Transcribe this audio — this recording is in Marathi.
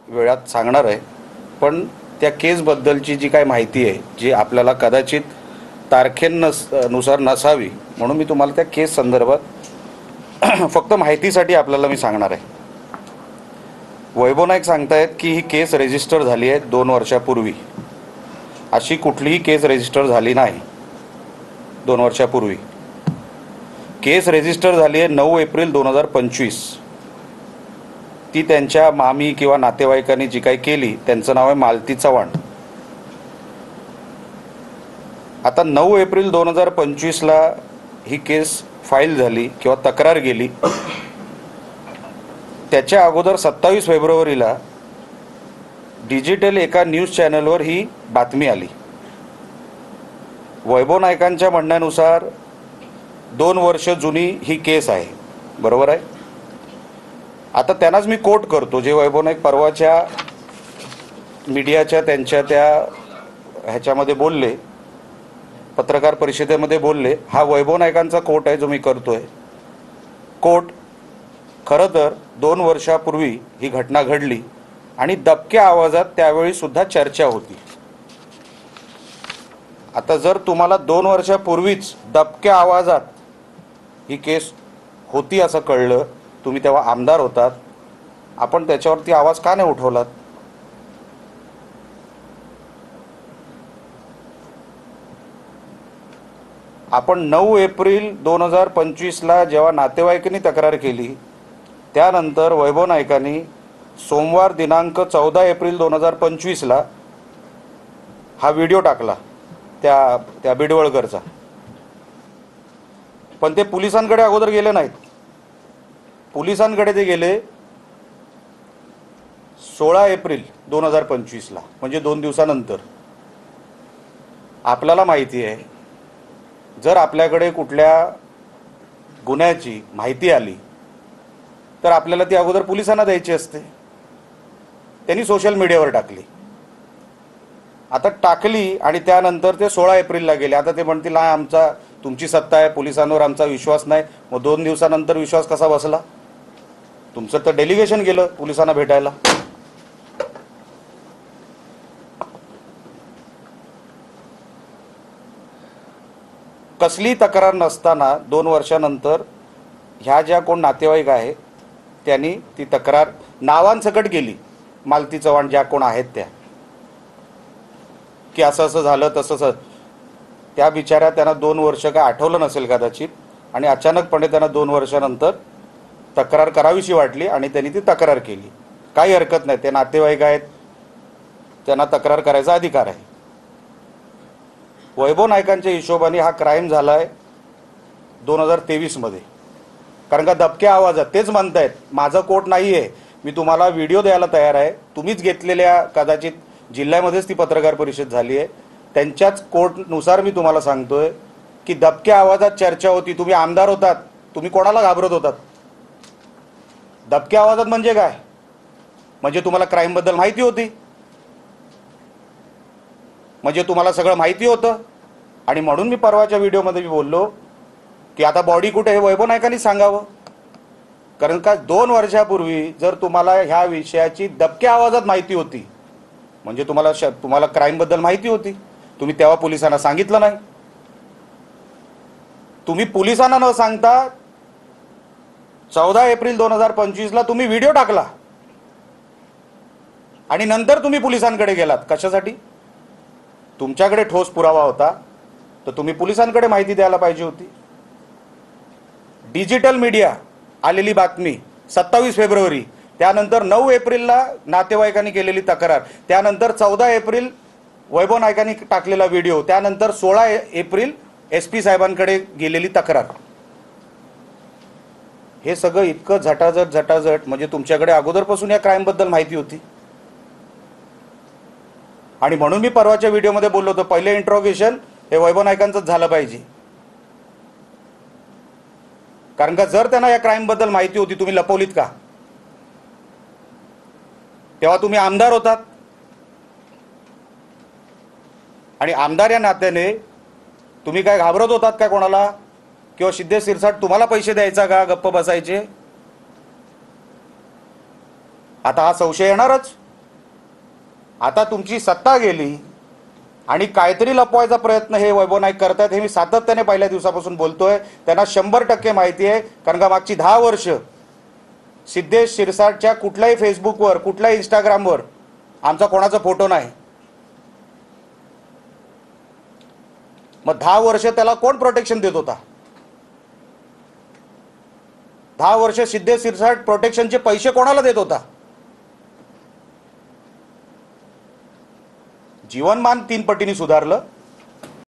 वेळात सांगणार आहे, पण त्या केसबद्दलची जी काही माहिती आहे जी आपल्याला कदाचित तारखेनुसार नसावी, म्हणून मी तुम्हाला त्या केस संदर्भात फक्त माहितीसाठी आपल्याला मी सांगणार आहे. वैभव नाईक सांगतायत की ही केस रजिस्टर झाली आहे 2 वर्षापूर्वी. अशी कुठलीही केस रजिस्टर झाली नाही. 2 वर्षापूर्वी केस रजिस्टर झाली आहे 9 एप्रिल 2025. ती त्यांच्या मामी किंवा नातेवाईकांनी जी काही केली, त्यांचं नाव आहे मालती चव्हाण. आता 9 एप्रिल 2025ला ही केस फाईल झाली किंवा तक्रार गेली. त्याच्या अगोदर 27 फेब्रुवारीला डिजिटल एका न्यूज चॅनलवर ही बातमी आली. वैभव नाईकांच्या म्हणण्यानुसार 2 वर्ष जुनी ही केस आहे, बरोबर आहे. आता त्यांनाच मी कोट करतो, जे वैभव नाईक परवाच्या मीडियाच्या त्यांच्या त्या ह्याच्यामध्ये बोलले, पत्रकार परिषदेमध्ये बोलले. हा वैभव नाईकांचा कोट आहे जो मी करतोय. कोट, खरं तर 2 वर्षापूर्वी ही घटना घडली आणि दबक्या आवाजात त्यावेळी सुद्धा चर्चा होती. आता जर तुम्हाला 2 वर्षापूर्वीच दबक्या आवाजात ही केस होती असं कळलं, तुम्ही तेव्हा आमदार होतात, आपण त्याच्यावरती आवाज का नाही उठवलात? आपण 9 एप्रिल 2025ला जेव्हा नातेवाईकांनी तक्रार केली, त्यानंतर वैभव नाईकांनी सोमवार दिनांक 14 एप्रिल 2025ला हा व्हिडिओ टाकला त्या बिडवळकरचा. पण ते पोलिसांकडे अगोदर गेले नाहीत. पोलिसांकडे ते गेले 16 एप्रिल 2025ला, म्हणजे 2 दिवसानंतर. आपल्याला माहिती आहे, जर आपल्याकडे कुठल्या गुन्ह्याची माहिती आली तर आपल्याला ती अगोदर पोलिसांना द्यायची असते. त्यांनी सोशल मीडियावर टाकली. आता टाकली आणि त्यानंतर ते 16 एप्रिलला गेले. आता ते म्हणतील हा आमचा तुमची सत्ता आहे, पोलिसांवर आमचा विश्वास नाही. मग 2 दिवसानंतर विश्वास कसा बसला? तुमचं तर डेलिगेशन गेलं पोलिसांना भेटायला. कसली तक्रार नसताना 2 वर्षानंतर ह्या ज्या कोण नातेवाईक आहे त्यांनी ती तक्रार नावांसकट केली. मालती चव्हाण ज्या कोण आहेत त्या, की असं असं झालं तसं. त्या बिचाऱ्या त्यांना 2 वर्ष काय आठवलं नसेल कदाचित, आणि अचानकपणे त्यांना 2 वर्षानंतर तक्रार करावीशी वाटली आणि त्यांनी ती तक्रार केली. काही हरकत नाही, ते नातेवाईक आहेत, त्यांना तक्रार करायचा अधिकार आहे. वैभव नाईकांच्या हिशोबाने हा क्राईम झाला आहे 2023मध्ये. कारण का दबक्या आवाजात तेच म्हणतायत, माझं कोट नाही आहे, मी तुम्हाला व्हिडिओ द्यायला तयार आहे. तुम्हीच घेतलेल्या कदाचित जिल्ह्यामध्येच ती पत्रकार परिषद झाली आहे, त्यांच्याच कोर्टनुसार मी तुम्हाला सांगतोय की दबक्या आवाजात चर्चा होती. तुम्ही आमदार होतात, तुम्ही कोणाला घाबरत होतात? दबक्या आवाजात म्हणजे काय? म्हणजे तुम्हाला क्राईमबद्दल माहिती होती, म्हणजे तुम्हाला सगळं माहिती होतं. आणि म्हणून मी परवाच्या व्हिडिओमध्ये मी बोललो की आता बॉडी कुठे हे वैभव नाईकांनी सांगावं. कारण का 2 वर्षापूर्वी जर तुम्हाला ह्या विषयाची दबक्या आवाजात माहिती होती, म्हणजे तुम्हाला क्राईमबद्दल माहिती होती, तुम्ही तेव्हा पोलिसांना सांगितलं नाही. तुम्ही पोलिसांना न सांगता 14 एप्रिल 2025ला तुम्ही व्हिडिओ टाकला आणि नंतर तुम्ही पोलिसांकडे गेलात. कशासाठी? तुमच्याकडे ठोस पुरावा होता तर तुम्ही पोलिसांकडे माहिती द्यायला पाहिजे होती. डिजिटल मीडिया आलेली बातमी 27 फेब्रुवारी, त्यानंतर 9 एप्रिलला नातेवाईकांनी केलेली तक्रार, त्यानंतर 14 एप्रिल वैभव नाईकांनी टाकलेला व्हिडिओ, त्यानंतर 16 एप्रिल SP साहेबांकडे गेलेली तक्रार. हे सगळं इतकं झटाझट, म्हणजे तुमच्याकडे अगोदरपासून या क्राईमबद्दल माहिती होती. आणि म्हणून मी परवाच्या व्हिडिओमध्ये बोललो होतो, पहिले इंट्रोगेशन हे वैभव नाईकांचंच झालं पाहिजे. कारण का जर त्यांना या क्राईमबद्दल माहिती होती, तुम्ही लपवलीत का? तेव्हा तुम्ही आमदार होतात आणि आमदार या नात्याने तुम्ही काय घाबरत होतात का कोणाला? किंवा सिद्धेश सिरसाट तुम्हाला पैसे द्यायचा का गप्प बसायचे? आता हा संशय येणारच. आता तुमची सत्ता गेली आणि काहीतरी लपवायचा प्रयत्न हे वैभव नाईक करतात, हे मी सातत्याने पहिल्या दिवसापासून बोलतोय. त्यांना 100% माहिती आहे, कारण का मागची 10 वर्ष सिद्धेश शिरसाटच्या कुठल्याही फेसबुकवर, कुठल्याही इंस्टाग्रामवर आमचा कोणाचा फोटो नाही. मग 10 वर्ष त्याला कोण प्रोटेक्शन देत होता? 10 वर्ष सिद्धेश शिरसाट प्रोटेक्शनचे पैसे कोणाला देत होता? जीवनमान 3 पटीने सुधारलं,